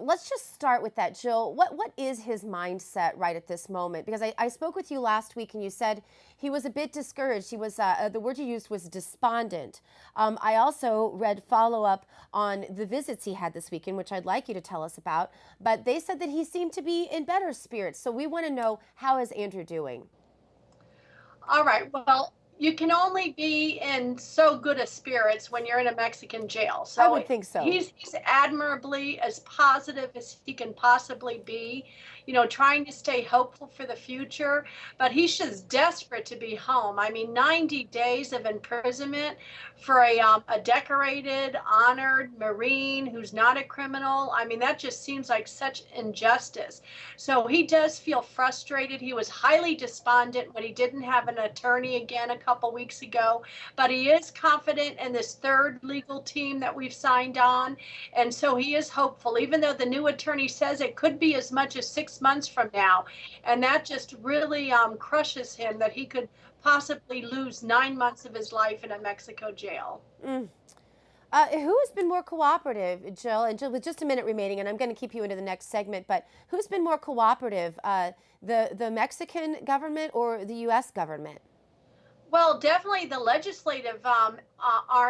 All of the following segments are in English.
let's just start with that, Jill. What is his mindset right at this moment? Because I spoke with you last week and you said he was a bit discouraged. He was the word you used was despondent. I also read follow up on the visits he had this weekend, which I'd like you to tell us about. But they said that he seemed to be in better spirits. So we want to know, how is Andrew doing? All right. Well, you can only be in so good a spirits when you're in a Mexican jail. I So would think so. he's admirably as positive as he can possibly be, trying to stay hopeful for the future. But he's just desperate to be home. I mean, 90 days of imprisonment for a decorated, honored Marine who's not a criminal. I mean, that just seems like such injustice. So he does feel frustrated. He was highly despondent when he didn't have an attorney again a couple weeks ago, but he is confident in this third legal team that we've signed on. And so he is hopeful, even though the new attorney says it could be as much as 6 months from now. And that just really crushes him, that he could possibly lose 9 months of his life in a Mexico jail. Mm. Who has been more cooperative, Jill? And Jill, with just a minute remaining, and I'm going to keep you into the next segment, but who's been more cooperative, the Mexican government or the U.S. government? Well, definitely the legislative arm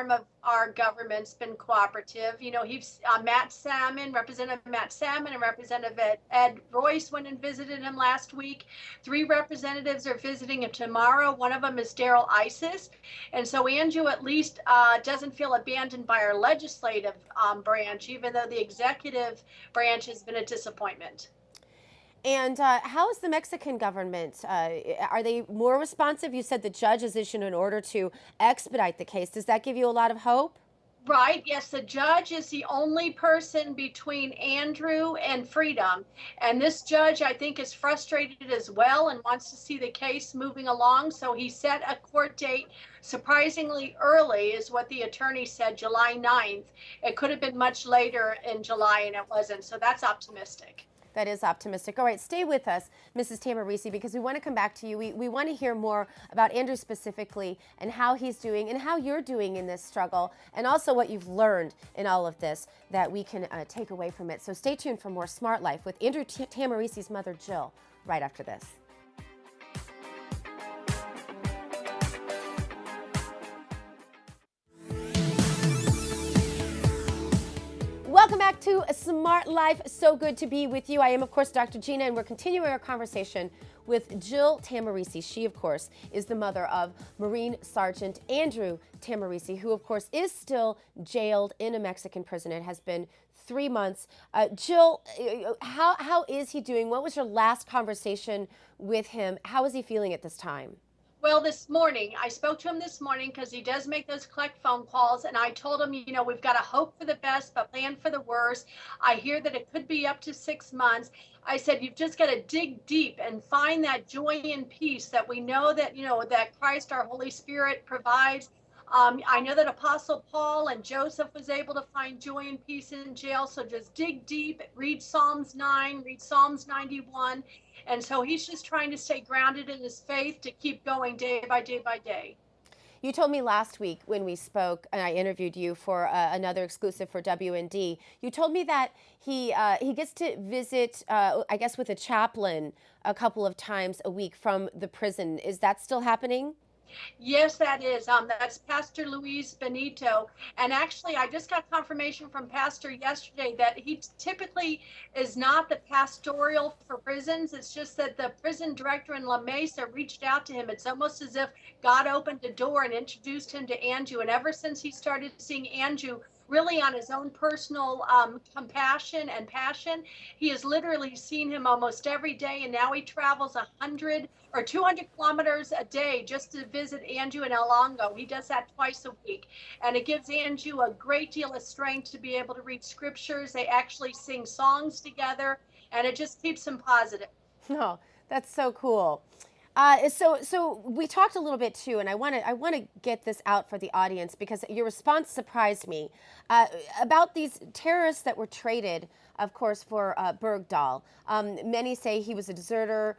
of our government's been cooperative. He's Representative Matt Salmon, and Representative Ed Royce went and visited him last week. 3 representatives are visiting him tomorrow. One of them is Daryl Isis. And so Andrew at least doesn't feel abandoned by our legislative branch, even though the executive branch has been a disappointment. And how is the Mexican government? Are they more responsive? You said the judge has issued an order to expedite the case. Does that give you a lot of hope? Right. Yes, the judge is the only person between Andrew and freedom. And this judge, I think, is frustrated as well and wants to see the case moving along. So he set a court date surprisingly early, is what the attorney said, July 9th. It could have been much later in July, and it wasn't. So that's optimistic. That is optimistic. All right, stay with us, Mrs. Tahmooressi, because we want to come back to you. We want to hear more about Andrew specifically and how he's doing and how you're doing in this struggle, and also what you've learned in all of this that we can take away from it. So stay tuned for more Smart Life with Andrew Tahmooressi's mother, Jill, right after this. Welcome back to A Smart Life. So good to be with you. I am, of course, Dr. Gina, and we're continuing our conversation with Jill Tahmooressi. She, of course, is the mother of Marine Sergeant Andrew Tahmooressi, who, of course, is still jailed in a Mexican prison. It has been 3 months. Jill, how is he doing? What was your last conversation with him? How is he feeling at this time? Well, this morning, I spoke to him this morning because he does make those collect phone calls. And I told him, we've got to hope for the best, but plan for the worst. I hear that it could be up to 6 months. I said, you've just got to dig deep and find that joy and peace that we know that, that Christ, our Holy Spirit, provides. I know that Apostle Paul and Joseph was able to find joy and peace in jail. So just dig deep, read Psalms 9, read Psalms 91. And so he's just trying to stay grounded in his faith to keep going day by day by day. You told me last week when we spoke, and I interviewed you for another exclusive for WND. You told me that he gets to visit, I guess, with a chaplain a couple of times a week from the prison. Is that still happening? Yes, that is. That's Pastor Luis Benito. And actually, I just got confirmation from Pastor yesterday that he typically is not the pastoral for prisons. It's just that the prison director in La Mesa reached out to him. It's almost as if God opened a door and introduced him to Andrew. And ever since he started seeing Andrew really on his own personal compassion and passion, he has literally seen him almost every day. And now he travels 100 or 200 kilometers a day just to visit Andrew in El Longo. He does that twice a week. And it gives Andrew a great deal of strength to be able to read scriptures. They actually sing songs together, and it just keeps him positive. Oh, that's so cool. So we talked a little bit too, and I want to get this out for the audience because your response surprised me about these terrorists that were traded, of course, for Bergdahl. Many say he was a deserter.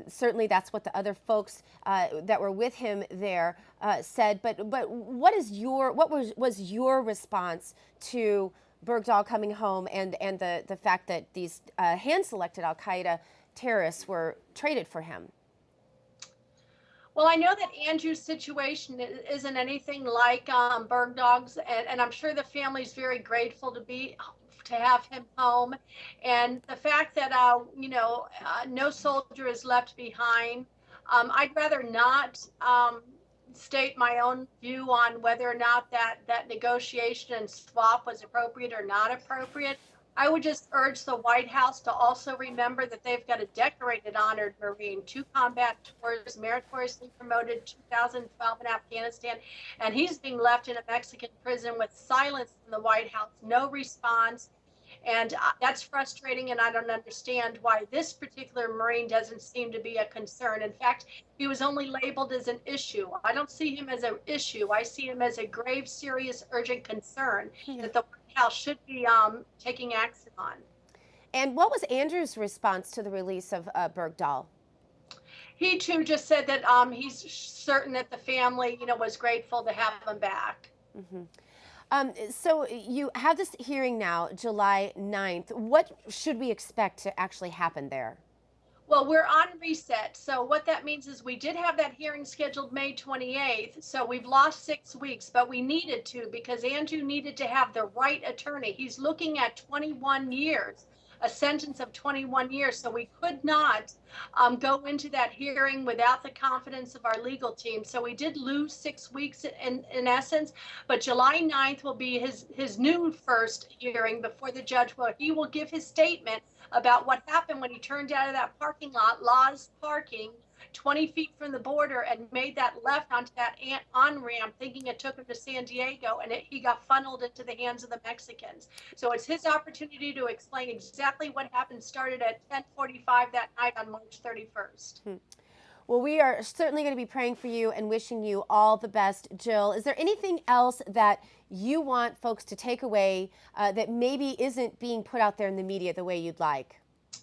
Certainly, that's what the other folks that were with him there said. But what was your response to Bergdahl coming home and the fact that these hand-selected Al-Qaeda terrorists were traded for him? Well, I know that Andrew's situation isn't anything like Bergdahl's, and I'm sure the family's very grateful to have him home, and the fact that no soldier is left behind. I'd rather not state my own view on whether or not that negotiation and swap was appropriate or not appropriate. I would just urge the White House to also remember that they've got a decorated, honored Marine, 2 combat tours, meritoriously promoted 2012 in Afghanistan, and he's being left in a Mexican prison with silence from the White House, no response. And that's frustrating, and I don't understand why this particular Marine doesn't seem to be a concern. In fact, he was only labeled as an issue. I don't see him as an issue. I see him as a grave, serious, urgent concern that the White House should be taking action on. And what was Andrew's response to the release of Bergdahl? He too just said that he's certain that the family, was grateful to have him back. Mm-hmm. So you have this hearing now, July 9th. What should we expect to actually happen there? Well, we're on reset. So what that means is we did have that hearing scheduled May 28th. So we've lost 6 weeks, but we needed to because Andrew needed to have the right attorney. He's looking at 21 years, a sentence of 21 years. So we could not go into that hearing without the confidence of our legal team. So we did lose 6 weeks in essence, but July 9th will be his new first hearing before the judge where he will give his statement about what happened when he turned out of that parking lot, Law's parking, 20 feet from the border and made that left onto that on-ramp thinking it took him to San Diego, and he got funneled into the hands of the Mexicans. So it's his opportunity to explain exactly what happened, started at 10:45 that night on March 31st. Well, we are certainly going to be praying for you and wishing you all the best, Jill. Is there anything else that you want folks to take away that maybe isn't being put out there in the media the way you'd like?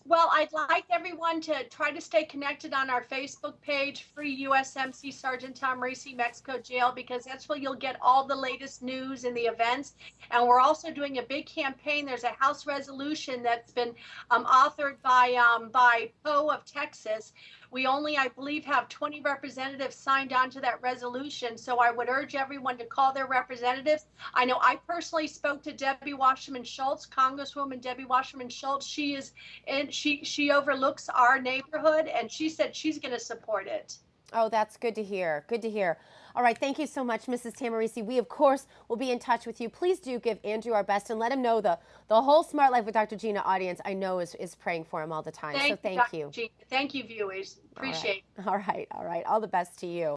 Well, I'd like everyone to try to stay connected on our Facebook page, Free USMC Sergeant Tahmooressi Mexico Jail, because that's where you'll get all the latest news and the events. And we're also doing a big campaign. There's a House resolution that's been authored by Poe of Texas. We only, I believe, have 20 representatives signed on to that resolution. So I would urge everyone to call their representatives. I know I personally spoke to Debbie Wasserman Schultz, Congresswoman Debbie Wasserman Schultz. She overlooks our neighborhood, and she said she's going to support it. Oh, that's good to hear. Good to hear. All right. Thank you so much, Mrs. Tahmooressi. We, of course, will be in touch with you. Please do give Andrew our best and let him know the whole Smart Life with Dr. Gina audience I know is praying for him all the time. So thank you. Thank you, viewers. Appreciate it. All right. All right. All the best to you.